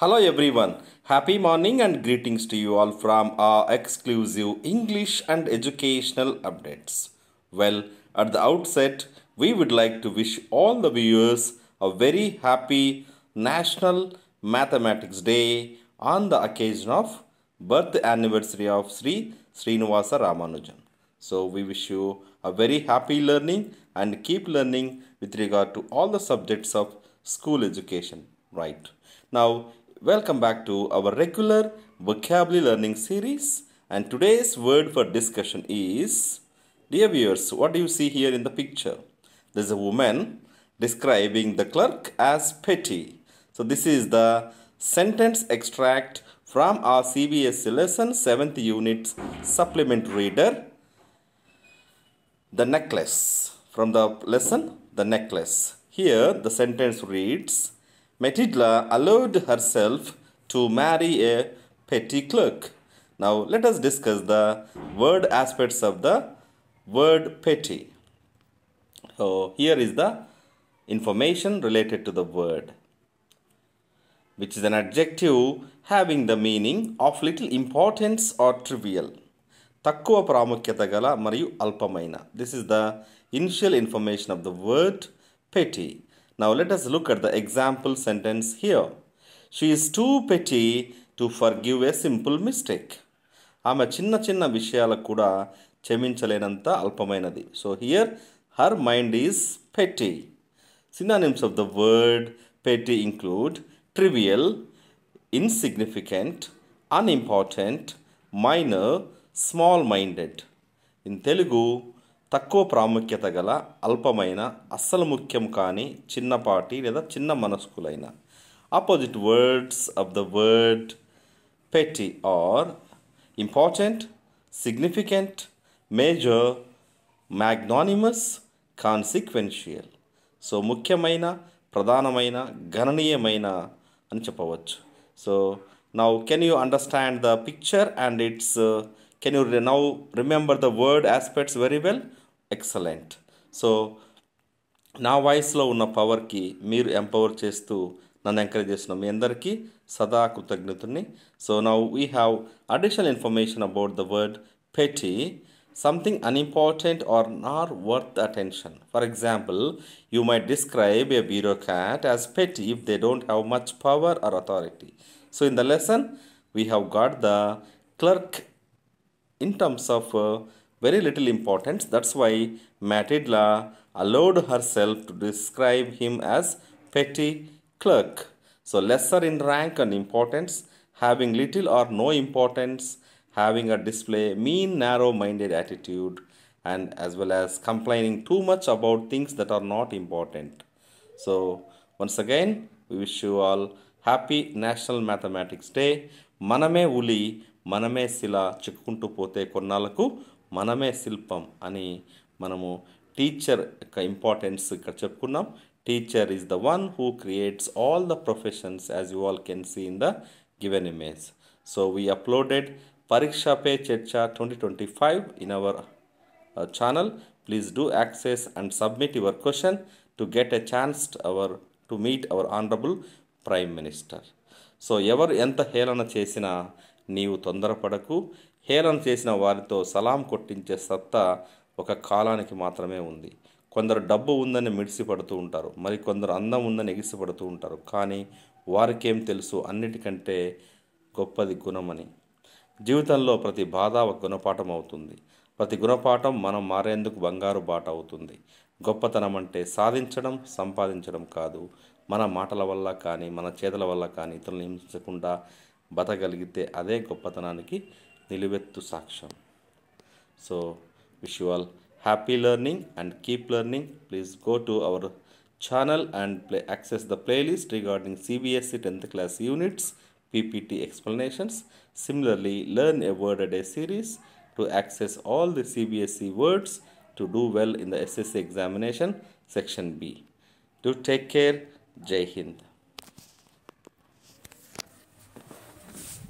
Hello everyone. Happy morning and greetings to you all from our exclusive English and educational updates. Well, at the outset, we would like to wish all the viewers a very happy National Mathematics Day on the occasion of birth anniversary of Sri Srinivasa Ramanujan. So we wish you a very happy learning and keep learning with regard to all the subjects of school education. Right. Now, welcome back to our regular vocabulary learning series. And today's word for discussion is, dear viewers, what do you see here in the picture? There's a woman describing the clerk as petty. So this is the sentence extract from our CBSE lesson 7th unit supplement reader, the necklace. From the lesson, the necklace. Here the sentence reads, Matilda allowed herself to marry a petty clerk. Now let us discuss the word aspects of the word petty. So here is the information related to the word, which is an adjective having the meaning of little importance or trivial. తక్కువ ప్రాముఖ్యత గల మరియు అల్పమైన. This is the initial information of the word petty. Now let us look at the example sentence here. She is too petty to forgive a simple mistake. ఆమె చిన్న చిన్న విషయాలకు కూడా క్షమించలేనంత అల్పమైనది. So here her mind is petty. Synonyms of the word petty include trivial, insignificant, unimportant, minor, small minded. In Telugu తక్కువ ప్రాముఖ్యత గల, అల్పమైన, అస్సలు ముఖ్యం కాని, చిన్నపాటి లేదా చిన్న మనస్కులైన. Opposite words of the word petty are important, significant, major, magnanimous, consequential. So ముఖ్యమైన, ప్రధానమైన, గణనీయమైన అని చెప్పవచ్చు. So now can you understand the picture and its can you now remember the word aspects very well? Excellent. So నా వాయిస్లో ఉన్న పవర్కి మీరు empower చేస్తూ నన్ను ఎంకరేజ్ చేసిన మీ అందరికీ సదా కృతజ్ఞతని. So now we have additional information about the word petty. Something unimportant or not worth attention. For example, you might describe a bureaucrat as petty if they don't have much power or authority. So in the lesson, we have got the clerk in terms of very little importance. That's why Matilda allowed herself to describe him as petty clerk. So lesser in rank and importance, having little or no importance, having a display mean narrow-minded attitude, and as well as complaining too much about things that are not important. So once again, we wish you all happy national mathematics day. మనమే ఉలి మనమే శిల, చిక్కుకుంటూ పోతే కొన్నాళ్ళకు మనమే శిల్పం అని మనము teacher యొక్క ఇంపార్టెన్స్ ఇక్కడ చెప్పుకున్నాం. Teacher is the one who creates all the professions as you all can see in the given image. So we uploaded Pariksha Pe Charcha 2025 in our channel. Please do access and submit your question to get a chance to meet our honorable prime minister. So ఎవరు ఎంత హేళన చేసినా నీవు తొందరపడకు. హేళన చేసిన వారితో సలాం కొట్టించే సత్తా ఒక కాలానికి మాత్రమే ఉంది. కొందరు డబ్బు ఉందని మిడిసిపడుతూ ఉంటారు, మరికొందరు అందం ఉందని ఎగిసిపడుతూ ఉంటారు. కానీ వారికేం తెలుసు అన్నిటికంటే గొప్పది గుణమని. జీవితంలో ప్రతి బాధ ఒక గుణపాఠం అవుతుంది. ప్రతి గుణపాఠం మనం మారేందుకు బంగారు బాట అవుతుంది. గొప్పతనం అంటే సాధించడం, సంపాదించడం కాదు. మన మాటల వల్ల కానీ మన చేతుల వల్ల కానీ ఇతరులను హింసించకుండా బతకగలిగితే అదే గొప్పతనానికి నిలువెత్తు సాక్ష్యం. So wish you all happy learning and keep learning. Please go to our channel and access the playlist regarding CBSE 10th class units, PPT explanations. Similarly, learn a word a day series to access all the CBSE words to do well in the SSC examination section B. Do take care. Jai Hind.